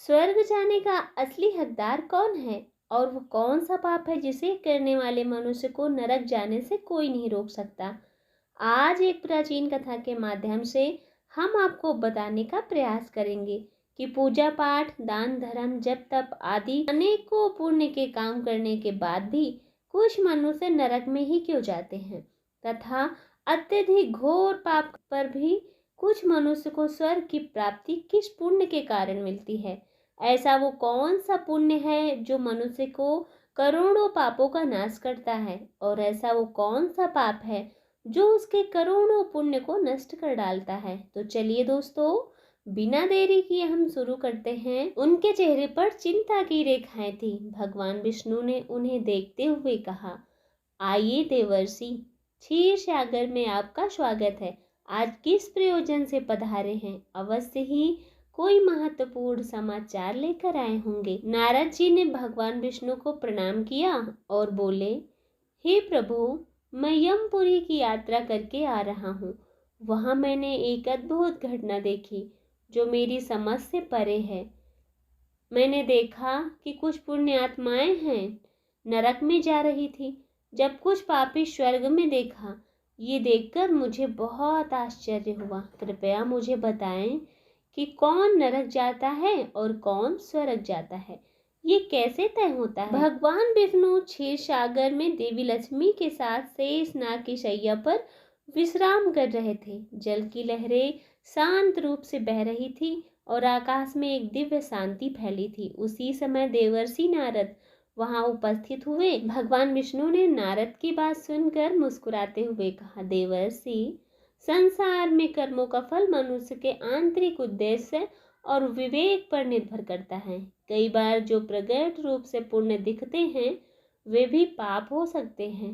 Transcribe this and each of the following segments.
स्वर्ग जाने का असली हकदार कौन है और वो कौन सा पाप है जिसे करने वाले मनुष्य को नरक जाने से कोई नहीं रोक सकता। आज एक प्राचीन कथा के माध्यम से हम आपको बताने का प्रयास करेंगे कि पूजा पाठ, दान धर्म, जप तप आदि अनेकों पुण्य के काम करने के बाद भी कुछ मनुष्य नरक में ही क्यों जाते हैं तथा अत्यधिक घोर पाप पर भी कुछ मनुष्य को स्वर्ग की प्राप्ति किस पुण्य के कारण मिलती है। ऐसा वो कौन सा पुण्य है जो मनुष्य को करोड़ों पापों का नाश करता है और ऐसा वो कौन सा पाप है जो उसके करोड़ों पुण्य को नष्ट कर डालता है। तो चलिए दोस्तों, बिना देरी किए हम शुरू करते हैं। उनके चेहरे पर चिंता की रेखाएं थी। भगवान विष्णु ने उन्हें देखते हुए कहा, आइए देवर्षि, क्षीर सागर में आपका स्वागत है। आज किस प्रयोजन से पधारे हैं? अवश्य ही कोई महत्वपूर्ण समाचार लेकर आए होंगे। नारद जी ने भगवान विष्णु को प्रणाम किया और बोले, हे प्रभु, मैं यमपुरी की यात्रा करके आ रहा हूँ। वहाँ मैंने एक अद्भुत घटना देखी जो मेरी समझ से परे है। मैंने देखा कि कुछ पुण्य आत्माएं हैं नरक में जा रही थी, जब कुछ पापी स्वर्ग में देखा। ये देखकर मुझे बहुत आश्चर्य हुआ। कृपया मुझे बताएं कि कौन नरक जाता है और कौन स्वर्ग जाता है, ये कैसे तय होता है? भगवान विष्णु क्षीर सागर में देवी लक्ष्मी के साथ शेषनाग की शैया पर विश्राम कर रहे थे। जल की लहरें शांत रूप से बह रही थी और आकाश में एक दिव्य शांति फैली थी। उसी समय देवर्षि नारद वहां उपस्थित हुए। भगवान विष्णु ने नारद की बात सुनकर मुस्कुराते हुए कहा, देवर्षि, संसार में कर्मों का फल मनुष्य के आंतरिक उद्देश्य और विवेक पर निर्भर करता है। कई बार जो प्रकट रूप से पुण्य दिखते हैं वे भी पाप हो सकते हैं।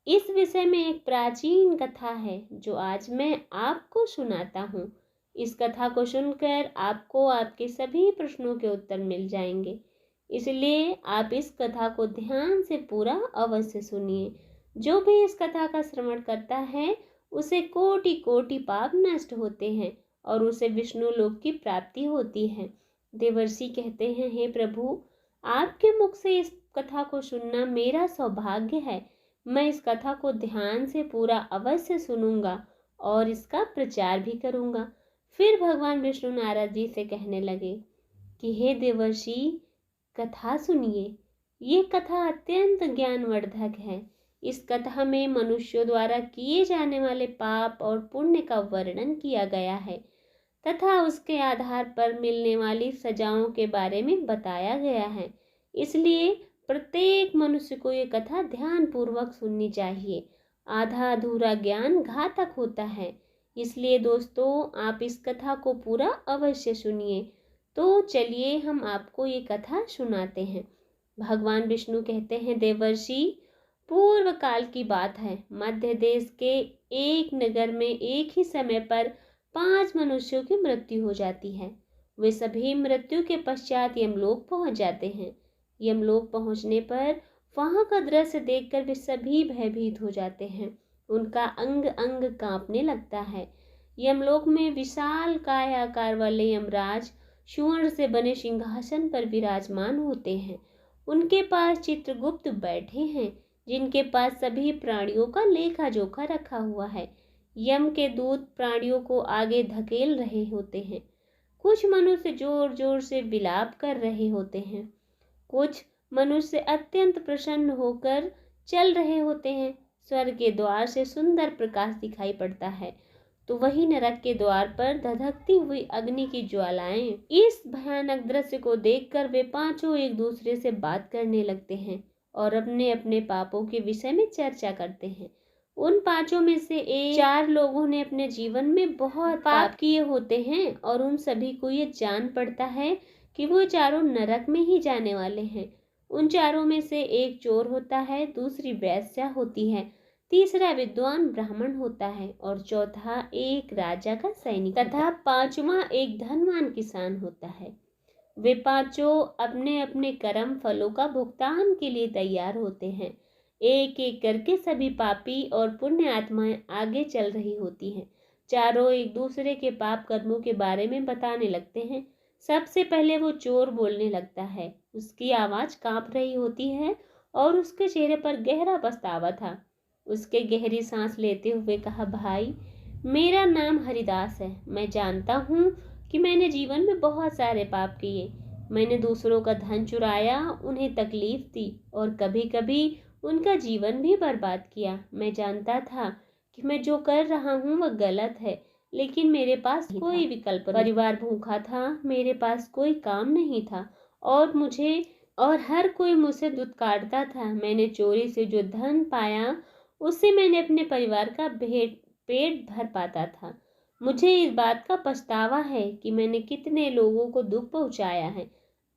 इस विषय में एक प्राचीन कथा है जो आज मैं आपको सुनाता हूँ। इस कथा को सुनकर आपको आपके सभी प्रश्नों के उत्तर मिल जाएंगे, इसलिए आप इस कथा को ध्यान से पूरा अवश्य सुनिए। जो भी इस कथा का श्रवण करता है उसे कोटि कोटि पाप नष्ट होते हैं और उसे विष्णु लोक की प्राप्ति होती है। देवर्षि कहते हैं, हे प्रभु, आपके मुख से इस कथा को सुनना मेरा सौभाग्य है। मैं इस कथा को ध्यान से पूरा अवश्य सुनूंगा और इसका प्रचार भी करूंगा। फिर भगवान विष्णु नारद जी से कहने लगे कि हे देवर्षि, कथा सुनिए। ये कथा अत्यंत ज्ञानवर्धक है। इस कथा में मनुष्यों द्वारा किए जाने वाले पाप और पुण्य का वर्णन किया गया है तथा उसके आधार पर मिलने वाली सजाओं के बारे में बताया गया है। इसलिए प्रत्येक मनुष्य को ये कथा ध्यान पूर्वक सुननी चाहिए। आधा अधूरा ज्ञान घातक होता है। इसलिए दोस्तों, आप इस कथा को पूरा अवश्य सुनिए। तो चलिए हम आपको ये कथा सुनाते हैं। भगवान विष्णु कहते हैं, देवर्षि, पूर्व काल की बात है। मध्य देश के एक नगर में एक ही समय पर 5 मनुष्यों की मृत्यु हो जाती है। वे सभी मृत्यु के पश्चात यमलोक पहुंच जाते हैं। यमलोक पहुंचने पर वहां का दृश्य देखकर वे सभी भयभीत हो जाते हैं। उनका अंग अंग कांपने लगता है। यमलोक में विशाल काय आकार वाले यमराज स्वर्ण से बने सिंहासन पर विराजमान होते हैं। उनके पास चित्रगुप्त बैठे हैं, जिनके पास सभी प्राणियों का लेखा जोखा रखा हुआ है। यम के दूत प्राणियों को आगे धकेल रहे होते हैं। कुछ मनुष्य जोर जोर से विलाप कर रहे होते हैं। कुछ मनुष्य अत्यंत प्रसन्न होकर चल रहे होते हैं। स्वर्ग के द्वार से सुंदर प्रकाश दिखाई पड़ता है, तो वही नरक के द्वार पर धधकती हुई अग्नि की ज्वालाएं। इस भयानक दृश्य को देखकर वे पांचों एक दूसरे से बात करने लगते हैं और अपने अपने पापों के विषय में चर्चा करते हैं। उन पांचों में से 4 लोगों ने अपने जीवन में बहुत पाप किए होते हैं और उन सभी को ये जान पड़ता है कि वो चारों नरक में ही जाने वाले हैं। उन चारों में से एक चोर होता है, दूसरी वेश्या होती है, तीसरा विद्वान ब्राह्मण होता है और चौथा एक राजा का सैनिक तथा 5वां एक धनवान किसान होता है। वे पांचों अपने अपने कर्म फलों का भुगतान के लिए तैयार होते हैं। एक एक करके सभी पापी और पुण्य आत्माएं आगे चल रही होती हैं। चारों एक दूसरे के पाप कर्मों के बारे में बताने लगते हैं। सबसे पहले वो चोर बोलने लगता है। उसकी आवाज़ कांप रही होती है और उसके चेहरे पर गहरा पछतावा था। उसके गहरी सांस लेते हुए कहा, भाई, मेरा नाम हरिदास है। मैं जानता हूँ कि मैंने जीवन में बहुत सारे पाप किए। मैंने दूसरों का धन चुराया, उन्हें तकलीफ दी और कभी कभी उनका जीवन भी बर्बाद किया। मैं जानता था कि मैं जो कर रहा हूँ वह गलत है, लेकिन मेरे पास कोई विकल्प नहीं। परिवार भूखा था, मेरे पास कोई काम नहीं था और हर कोई मुझसे दुत्कारता था। मैंने चोरी से जो धन पाया उससे मैंने अपने परिवार का पेट भर पाता था। मुझे इस बात का पछतावा है कि मैंने कितने लोगों को दुख पहुंचाया है।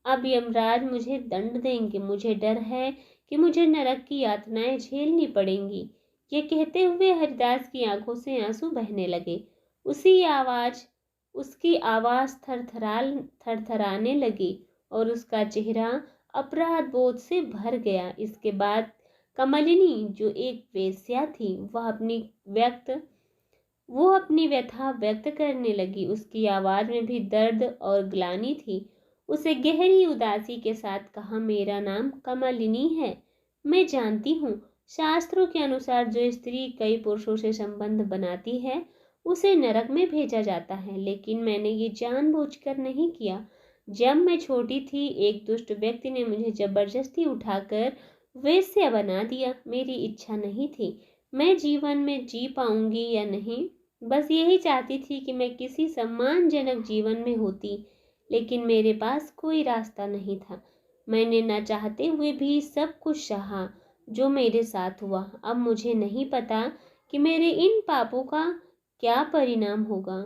अब यमराज मुझे दंड देंगे। मुझे डर है कि मुझे नरक की यातनाएं झेलनी पड़ेंगी। ये कहते हुए हरिदास की आंखों से आंसू बहने लगे। उसकी आवाज थरथराने लगी और उसका चेहरा अपराध बोध से भर गया। इसके बाद कमलिनी, जो एक वेश्या थी, वो अपनी व्यथा व्यक्त करने लगी। उसकी आवाज में भी दर्द और ग्लानि थी। उसे गहरी उदासी के साथ कहा, मेरा नाम कमलिनी है। मैं जानती हूँ, शास्त्रों के अनुसार जो स्त्री कई पुरुषों से संबंध बनाती है उसे नरक में भेजा जाता है, लेकिन मैंने ये जानबूझकर नहीं किया। जब मैं छोटी थी, एक दुष्ट व्यक्ति ने मुझे जबरदस्ती उठाकर वेश्या बना दिया। मेरी इच्छा नहीं थी। मैं जीवन में जी पाऊंगी या नहीं, बस यही चाहती थी कि मैं किसी सम्मानजनक जीवन में होती, लेकिन मेरे पास कोई रास्ता नहीं था। मैंने न चाहते हुए भी सब कुछ सहा जो मेरे साथ हुआ। अब मुझे नहीं पता कि मेरे इन पापों का क्या परिणाम होगा।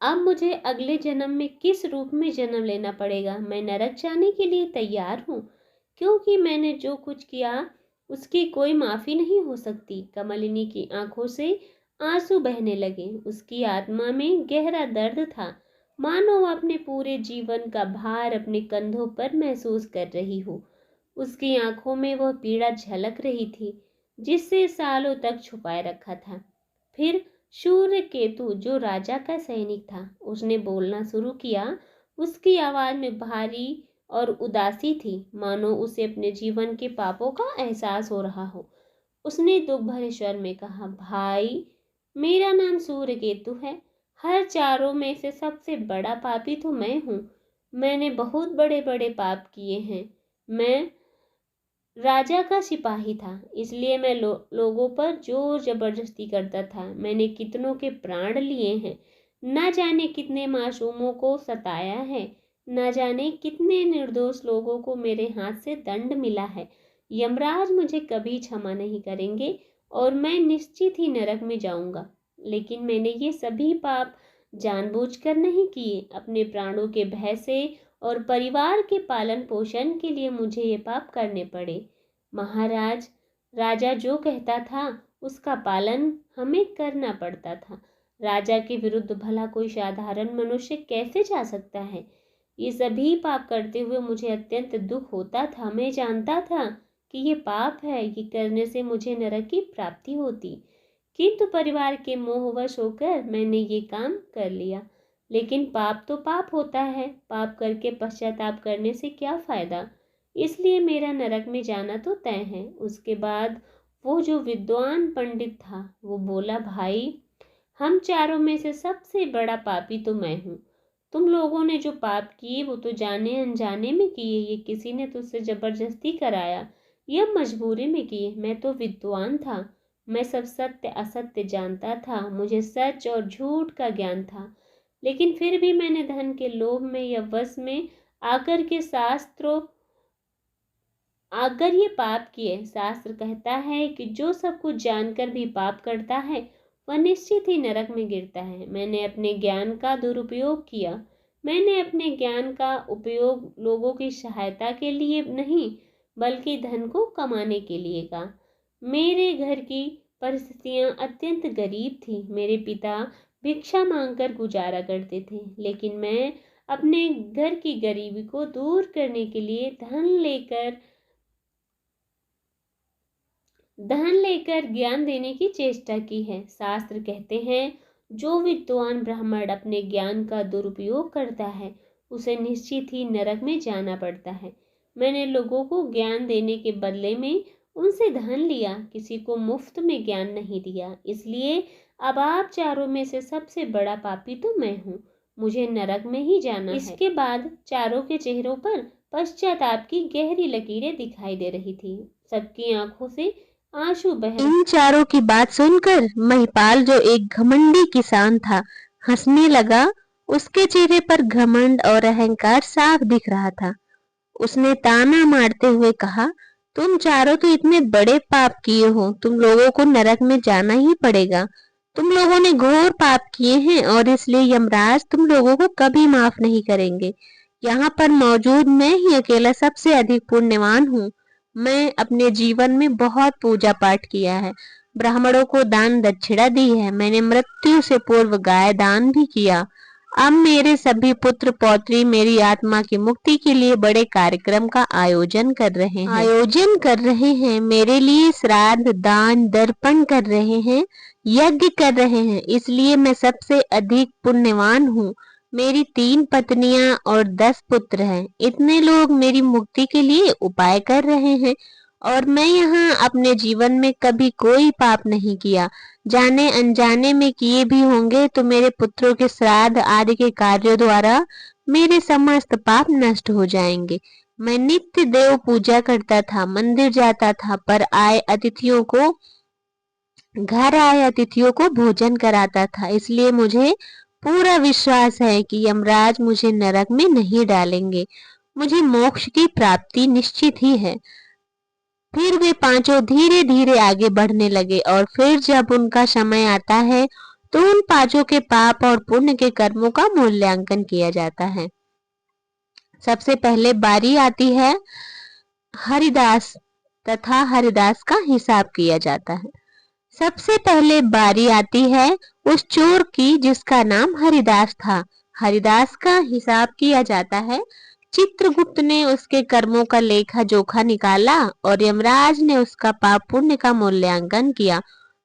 अब मुझे अगले जन्म में किस रूप में जन्म लेना पड़ेगा। मैं नरक जाने के लिए तैयार हूँ, क्योंकि मैंने जो कुछ किया उसकी कोई माफ़ी नहीं हो सकती। कमलिनी की आंखों से आंसू बहने लगे। उसकी आत्मा में गहरा दर्द था, मानो वह अपने पूरे जीवन का भार अपने कंधों पर महसूस कर रही हो। उसकी आंखों में वह पीड़ा झलक रही थी जिससे सालों तक छुपाए रखा था। फिर सूर्य केतु, जो राजा का सैनिक था, उसने बोलना शुरू किया। उसकी आवाज में भारी और उदासी थी, मानो उसे अपने जीवन के पापों का एहसास हो रहा हो। उसने दुख भरे स्वर में कहा, भाई, मेरा नाम सूर्य केतु है। हर चारों में से सबसे बड़ा पापी तो मैं हूँ। मैंने बहुत बड़े बड़े पाप किए हैं। मैं राजा का सिपाही था, इसलिए मैं लोगों पर जोर जबरदस्ती करता था। मैंने कितनों के प्राण लिए हैं, न जाने कितने मासूमों को सताया है, न जाने कितने निर्दोष लोगों को मेरे हाथ से दंड मिला है। यमराज मुझे कभी क्षमा नहीं करेंगे और मैं निश्चित ही नरक में जाऊंगा। लेकिन मैंने ये सभी पाप जानबूझकर नहीं किए। अपने प्राणों के भय से और परिवार के पालन पोषण के लिए मुझे ये पाप करने पड़े। महाराज, राजा जो कहता था उसका पालन हमें करना पड़ता था। राजा के विरुद्ध भला कोई साधारण मनुष्य कैसे जा सकता है। ये सभी पाप करते हुए मुझे अत्यंत दुख होता था। मैं जानता था कि ये पाप है, ये करने से मुझे नरक की प्राप्ति होती, किंतु परिवार के मोहवश होकर मैंने ये काम कर लिया। लेकिन पाप तो पाप होता है, पाप करके पश्चाताप करने से क्या फायदा। इसलिए मेरा नरक में जाना तो तय है। उसके बाद वो जो विद्वान पंडित था वो बोला, भाई, हम चारों में से सबसे बड़ा पापी तो मैं हूँ। तुम लोगों ने जो पाप किए वो तो जाने अनजाने में किए। ये किसी ने तुझसे जबरदस्ती कराया या मजबूरी में किए। मैं तो विद्वान था, मैं सब सत्य असत्य जानता था। मुझे सच और झूठ का ज्ञान था, लेकिन फिर भी मैंने धन के लोभ में या वश में आकर ये पाप किए। शास्त्र कहता है कि जो सब कुछ जानकर भी पाप करता है वह निश्चित ही नरक में गिरता है। मैंने अपने ज्ञान का दुरुपयोग किया। मैंने अपने ज्ञान का उपयोग लोगों की सहायता के लिए नहीं, बल्कि धन को कमाने के लिए का। मेरे घर की परिस्थितियां अत्यंत गरीब थी। मेरे पिता भिक्षा मांगकर गुजारा करते थे, लेकिन मैं अपने घर की गरीबी को दूर करने के लिए धन लेकर ज्ञान देने की चेष्टा की है। शास्त्र कहते हैं, जो विद्वान ब्राह्मण अपने ज्ञान का दुरुपयोग करता है उसे निश्चित ही नरक में जाना पड़ता है। मैंने लोगों को ज्ञान देने के बदले में उनसे धन लिया, किसी को मुफ्त में ज्ञान नहीं दिया। इसलिए अब आप चारों में से सबसे बड़ा पापी तो मैं हूँ, मुझे नरक में ही जाना है। इसके बाद चारों के चेहरों पर पश्चाताप की गहरी लकीरें दिखाई दे रही थी। सबकी आंखों से आंसू बह रहे। इन चारों की बात सुनकर महिपाल, जो एक घमंडी किसान था, हंसने लगा। उसके चेहरे पर घमंड और अहंकार साफ दिख रहा था। उसने ताना मारते हुए कहा, तुम चारों तो इतने बड़े पाप किए हो, तुम लोगों को नरक में जाना ही पड़ेगा। तुम लोगों ने घोर पाप किए हैं और इसलिए यमराज तुम लोगों को कभी माफ नहीं करेंगे। यहाँ पर मौजूद मैं ही अकेला सबसे अधिक पुण्यवान हूँ। मैं अपने जीवन में बहुत पूजा पाठ किया है, ब्राह्मणों को दान दक्षिणा दी है, मैंने मृत्यु से पूर्व गाय दान भी किया। अब मेरे सभी पुत्र पौत्री मेरी आत्मा की मुक्ति के लिए बड़े कार्यक्रम का आयोजन कर रहे हैं, मेरे लिए श्राद्ध दान दर्पण कर रहे हैं, यज्ञ कर रहे हैं। इसलिए मैं सबसे अधिक पुण्यवान हूँ। मेरी 3 पत्नियां और 10 पुत्र हैं। इतने लोग मेरी मुक्ति के लिए उपाय कर रहे हैं और मैं यहाँ अपने जीवन में कभी कोई पाप नहीं किया। जाने अनजाने में किए भी होंगे तो मेरे पुत्रों के श्राद्ध आदि के कार्यों द्वारा मेरे समस्त पाप नष्ट हो जाएंगे। मैं नित्य देव पूजा करता था, मंदिर जाता था, पर घर आए अतिथियों को भोजन कराता था। इसलिए मुझे पूरा विश्वास है कि यमराज मुझे नरक में नहीं डालेंगे। मुझे मोक्ष की प्राप्ति निश्चित ही है। फिर वे पांचों धीरे धीरे आगे बढ़ने लगे और फिर जब उनका समय आता है तो उन पांचों के पाप और पुण्य के कर्मों का मूल्यांकन किया जाता है। सबसे पहले बारी आती है हरिदास तथा हरिदास का हिसाब किया जाता है। सबसे पहले बारी आती है उस चोर की जिसका नाम हरिदास था। हरिदास का हिसाब किया जाता है। चित्रगुप्त ने उसके कर्मों का लेखा जोखा निकाला और यमराज ने उसका पाप पुण्य का मूल्यांकन किया।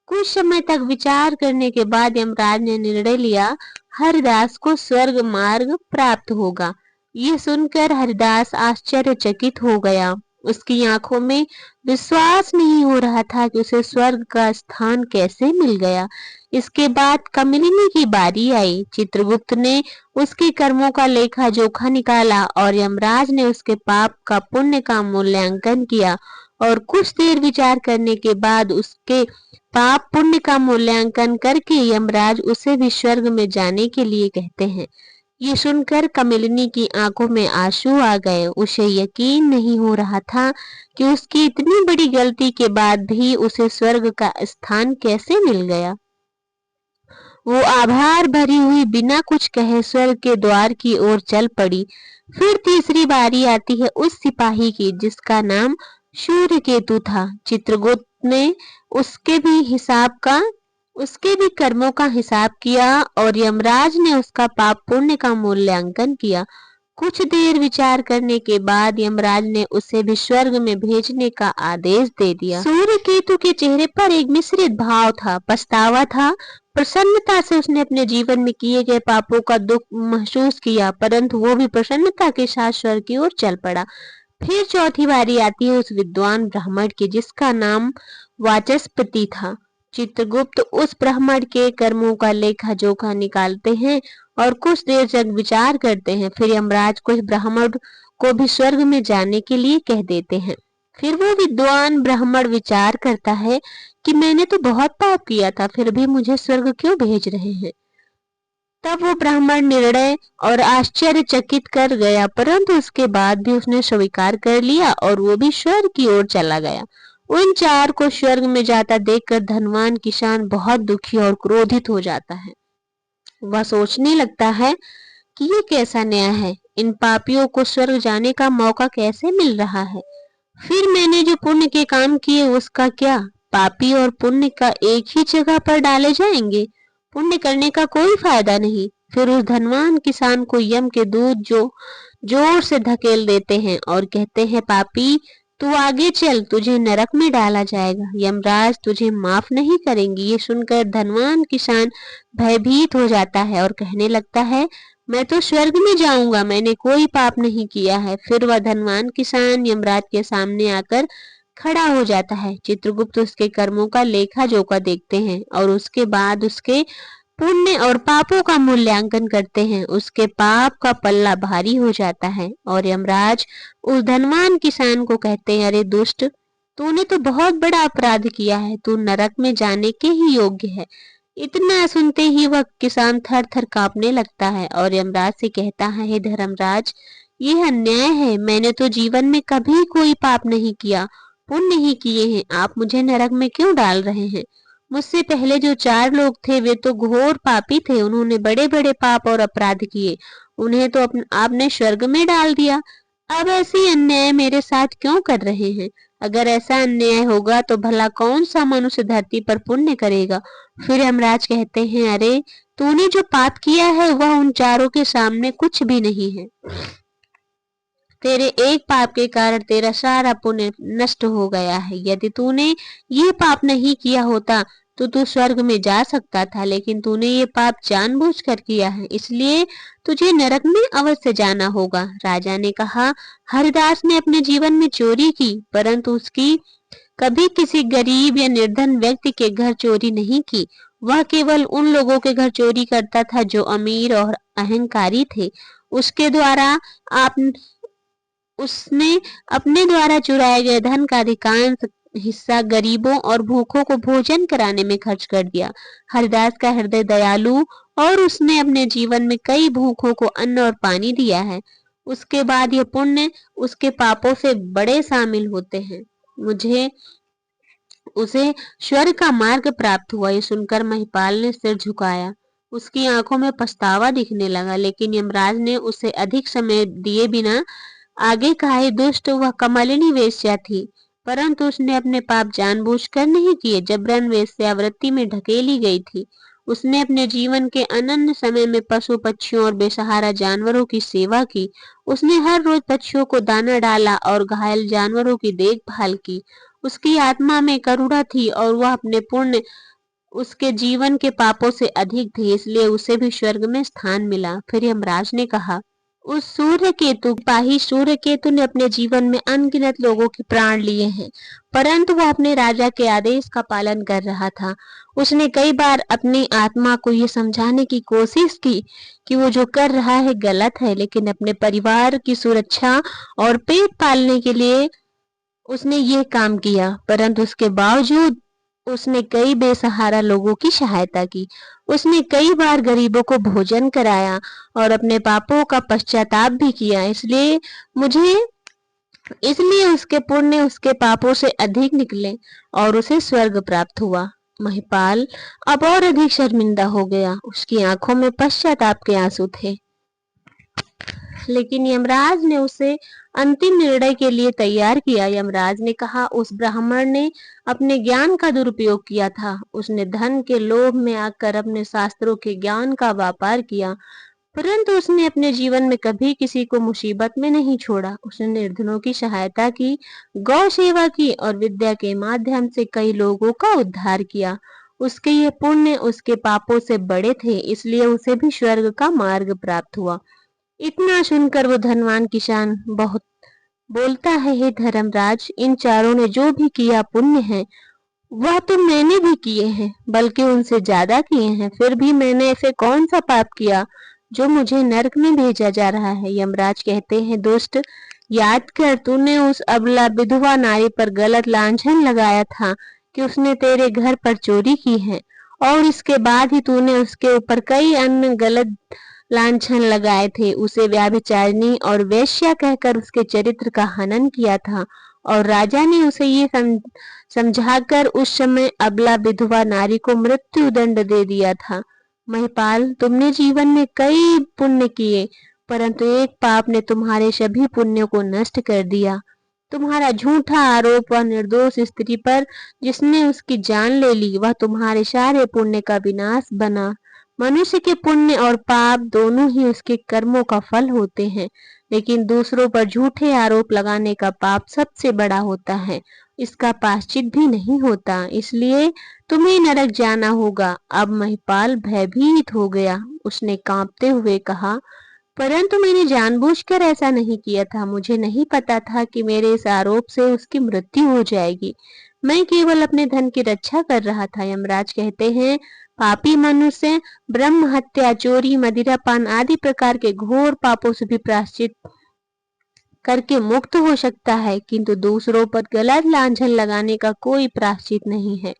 कुछ समय तक विचार करने के बाद यमराज ने निर्णय लिया, हरिदास को स्वर्ग मार्ग प्राप्त होगा। ये सुनकर हरिदास आश्चर्यचकित हो गया। उसकी आंखों में विश्वास नहीं हो रहा था कि उसे स्वर्ग का स्थान कैसे मिल गया। इसके बाद कमलिनी की बारी आई। चित्रगुप्त ने उसके कर्मों का लेखा जोखा निकाला और यमराज ने उसके पाप का पुण्य का मूल्यांकन किया और कुछ देर विचार करने के बाद उसके पाप पुण्य का मूल्यांकन करके यमराज उसे भी स्वर्ग में जाने के लिए कहते हैं। ये सुनकर कमलिनी की आंखों में आंसू आ गए। उसे यकीन नहीं हो रहा था कि उसकी इतनी बड़ी गलती के बाद भी उसे स्वर्ग का स्थान कैसे मिल गया। वो आभार भरी हुई बिना कुछ कहे स्वर्ग के द्वार की ओर चल पड़ी। फिर तीसरी बारी आती है उस सिपाही की जिसका नाम सूर्यकेतु था। चित्रगुप्त ने उसके भी कर्मों का हिसाब किया और यमराज ने उसका पाप पुण्य का मूल्यांकन किया। कुछ देर विचार करने के बाद यमराज ने उसे भी स्वर्ग में भेजने का आदेश दे दिया। सूर्यकेतु के चेहरे पर एक मिश्रित भाव था, पछतावा था, प्रसन्नता से उसने अपने जीवन में किए गए पापों का दुख महसूस किया, परंतु वो भी प्रसन्नता के साथ स्वर्ग की ओर चल पड़ा। फिर चौथी बारी आती है उस विद्वान ब्राह्मण की जिसका नाम वाचस्पति था। चित्रगुप्त उस ब्राह्मण के कर्मों का लेखा जोखा निकालते हैं और कुछ देर तक विचार करते हैं। फिर यमराज को इस ब्राह्मण को भी स्वर्ग में जाने के लिए कह देते हैं। फिर वो विद्वान ब्राह्मण विचार करता है कि मैंने तो बहुत पाप किया था, फिर भी मुझे स्वर्ग क्यों भेज रहे हैं। तब वो ब्राह्मण निर्णय और आश्चर्यचकित कर गया, परंतु उसके बाद भी उसने स्वीकार कर लिया और वो भी स्वर्ग की ओर चला गया। उन चार को स्वर्ग में जाता देखकर धनवान किसान बहुत दुखी और क्रोधित हो जाता है। वह सोचने लगता है कि ये कैसा न्याय है, इन पापियों को स्वर्ग जाने का मौका कैसे मिल रहा है। फिर मैंने जो पुण्य के काम किए उसका क्या, पापी और पुण्य का एक ही जगह पर डाले जाएंगे, पुण्य करने का कोई फायदा नहीं। फिर उस धनवान किसान को यम के दूत जो जोर से धकेल देते हैं और कहते हैं, पापी तू आगे चल, तुझे नरक में डाला जाएगा, यमराज तुझे माफ नहीं करेंगे। ये सुनकर धनवान किसान भयभीत हो जाता है और कहने लगता है, मैं तो स्वर्ग में जाऊंगा, मैंने कोई पाप नहीं किया है। फिर वह धनवान किसान यमराज के सामने आकर खड़ा हो जाता है। चित्रगुप्त उसके कर्मों का लेखा जोखा देखते हैं और उसके बाद उसके पुण्य और पापों का मूल्यांकन करते हैं। उसके पाप का पल्ला भारी हो जाता है और यमराज उस धनवान किसान को कहते हैं, अरे दुष्ट, तूने तो बहुत बड़ा अपराध किया है, तू नरक में जाने के ही योग्य है। इतना सुनते ही वह किसान थर थर कांपने लगता है और यमराज से कहता है, हे धर्मराज, ये अन्याय है, मैंने तो जीवन में कभी कोई पाप नहीं किया, पुण्य ही किए हैं, आप मुझे नरक में क्यों डाल रहे हैं? मुझसे पहले जो 4 लोग थे वे तो घोर पापी थे, उन्होंने बड़े बड़े पाप और अपराध किए, उन्हें तो आपने स्वर्ग में डाल दिया। अब ऐसी अन्याय मेरे साथ क्यों कर रहे हैं? अगर ऐसा अन्याय होगा तो भला कौन सा मनुष्य धरती पर पुण्य करेगा? फिर यमराज कहते हैं, अरे तूने जो पाप किया है वह उन चारों के सामने कुछ भी नहीं है। तेरे एक पाप के कारण तेरा सारा पुण्य नष्ट हो गया है। यदि तूने ये पाप नहीं किया होता तो तू स्वर्ग में जा सकता था, लेकिन तूने ये पाप जानबूझकर किया है, इसलिए तुझे नरक में अवश्य जाना होगा। राजा ने कहा, हरिदास ने अपने जीवन में चोरी की, परंतु उसकी कभी किसी गरीब या निर्धन व्यक्ति के घर चोरी नहीं की। वह केवल उन लोगों के घर चोरी करता था जो अमीर और अहंकारी थे। उसके द्वारा आप उसने अपने द्वारा चुराए गए धन का अधिकांश हिस्सा गरीबों और भूखों को भोजन कराने में खर्च कर दिया। हरिदास का हृदय दयालु और उसने अपने जीवन में कई भूखों को अन्न और पानी दिया है। उसके बाद यह पुण्य उसके पापों से बड़े शामिल होते हैं। मुझे उसे स्वर्ग का मार्ग प्राप्त हुआ। ये सुनकर महिपाल ने सिर झुकाया। उसकी आंखों में पछतावा दिखने लगा, लेकिन यमराज ने उसे अधिक समय दिए बिना आगे कहा, हे दुष्ट, वह कमलिनी वेश्या थी, परंतु उसने अपने पाप जानबूझकर नहीं किए, जबरन वेश्यावृत्ति में ढकेली गई थी। उसने अपने जीवन के अनन्य समय में पशु पक्षियों और बेसहारा जानवरों की सेवा की। उसने हर रोज पक्षियों को दाना डाला और घायल जानवरों की देखभाल की। उसकी आत्मा में करुणा थी और वह अपने पुण्य उसके जीवन के पापों से अधिक थे, इसलिए उसे भी स्वर्ग में स्थान मिला। फिर यमराज ने कहा, उस सूर्य केतु ने अपने जीवन में अनगिनत लोगों के प्राण लिए हैं, परंतु वह अपने राजा के आदेश का पालन कर रहा था। उसने कई बार अपनी आत्मा को ये समझाने की कोशिश की कि वो जो कर रहा है गलत है, लेकिन अपने परिवार की सुरक्षा और पेट पालने के लिए उसने ये काम किया, परंतु उसके बावजूद उसने कई बेसहारा लोगों की सहायता की। उसने कई बार गरीबों को भोजन कराया और अपने पापों का पश्चाताप भी किया। इसलिए उसके पुण्य उसके पापों से अधिक निकले और उसे स्वर्ग प्राप्त हुआ। महिपाल अब और अधिक शर्मिंदा हो गया। उसकी आंखों में पश्चाताप के आंसू थे, लेकिन यमराज ने उसे अंतिम निर्णय के लिए तैयार किया। यमराज ने कहा, उस ब्राह्मण ने अपने ज्ञान का दुरुपयोग किया था। उसने धन के लोभ में आकर अपने शास्त्रों के ज्ञान का व्यापार किया, परंतु उसने अपने जीवन में कभी किसी को मुसीबत में नहीं छोड़ा। उसने निर्धनों की सहायता की, गौ सेवा की और विद्या के माध्यम से कई लोगों का उद्धार किया। उसके ये पुण्य उसके पापों से बड़े थे, इसलिए उसे भी स्वर्ग का मार्ग प्राप्त हुआ। इतना सुनकर वो धनवान किसान बहुत बोलता है, हे धर्मराज, इन चारों ने जो भी किया पुण्य है, वह तो मैंने भी किए हैं, बल्कि उनसे ज्यादा किए हैं। फिर भी मैंने ऐसे कौन सा पाप किया जो मुझे नरक में भेजा जा रहा है? यमराज कहते हैं, दुष्ट, याद कर, तूने उस अबला विधवा नारी पर गलत लांछन लगाया था कि उसने तेरे घर पर चोरी की है, और इसके बाद ही तूने उसके ऊपर कई अन्य गलत लांछन लगाए थे। उसे व्यभिचारिणी और वेश्या कहकर उसके चरित्र का हनन किया था, और राजा ने उसे ये समझाकर उस समय अबला विधवा नारी को मृत्यु दंड दे दिया था। महिपाल, तुमने जीवन में कई पुण्य किए, परंतु एक पाप ने तुम्हारे सभी पुण्यों को नष्ट कर दिया। तुम्हारा झूठा आरोप वह निर्दोष स्त्री पर जिसने उसकी जान ले ली, वह तुम्हारे सारे पुण्य का विनाश बना। मनुष्य के पुण्य और पाप दोनों ही उसके कर्मों का फल होते हैं। लेकिन दूसरों पर झूठे आरोप लगाने का पाप सबसे बड़ा होता है। इसका प्रायश्चित भी नहीं होता, इसलिए तुम्हें नरक जाना होगा। अब महिपाल भयभीत हो गया। उसने कांपते हुए कहा, परंतु मैंने जानबूझकर ऐसा नहीं किया था। मुझे नहीं पता था कि मेरे इस आरोप से उसकी मृत्यु हो जाएगी। मैं केवल अपने धन की रक्षा कर रहा था। यमराज कहते हैं, पापी मनुष्य ब्रह्म हत्या, चोरी, मदिरापान आदि प्रकार के घोर पापों से भी प्रायश्चित करके मुक्त हो सकता है, किंतु दूसरों पर गलत लांछन लगाने का कोई प्रायश्चित नहीं है।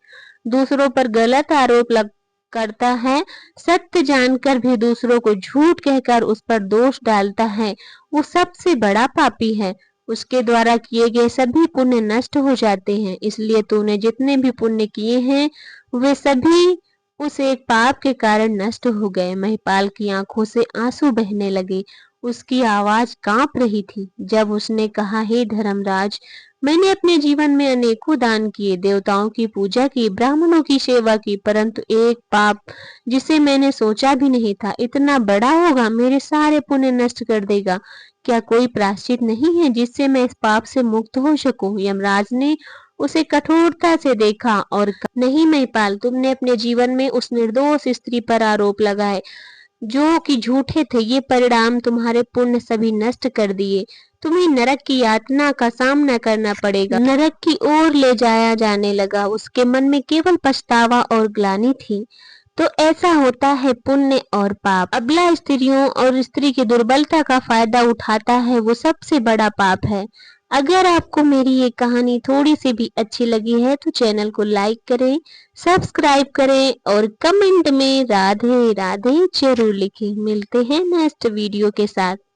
दूसरों पर गलत आरोप करता है, सत्य जानकर भी दूसरों को झूठ कहकर उस पर दोष डालता है, वो सबसे बड़ा पापी है। उसके द्वारा किए गए सभी पुण्य नष्ट हो जाते हैं। इसलिए तूने जितने भी पुण्य किए हैं वे सभी उस एक पाप के कारण नष्ट हो गए। महिपाल की आंखों से आंसू बहने लगे। उसकी आवाज कांप रही थी जब उसने कहा, हे धर्मराज, मैंने अपने जीवन में अनेकों दान किए, देवताओं की पूजा की, ब्राह्मणों की सेवा की, परंतु एक पाप जिसे मैंने सोचा भी नहीं था इतना बड़ा होगा, मेरे सारे पुण्य नष्ट कर देगा। क्या कोई प्रायश्चित नहीं है जिससे मैं इस पाप से मुक्त हो सकूं? यमराज ने उसे कठोरता से देखा और कहा, नहीं महिपाल, तुमने अपने जीवन में उस निर्दोष स्त्री पर आरोप लगाए जो कि झूठे थे। ये परिणाम तुम्हारे पुण्य सभी नष्ट कर दिए। तुम्हें नरक की यातना का सामना करना पड़ेगा। नरक की ओर ले जाया जाने लगा। उसके मन में केवल पछतावा और ग्लानि थी। तो ऐसा होता है पुण्य और पाप। अबला स्त्रियों और स्त्री की दुर्बलता का फायदा उठाता है, वो सबसे बड़ा पाप है। अगर आपको मेरी ये कहानी थोड़ी सी भी अच्छी लगी है तो चैनल को लाइक करें, सब्सक्राइब करें और कमेंट में राधे राधे जरूर लिखें। मिलते हैं नेक्स्ट वीडियो के साथ।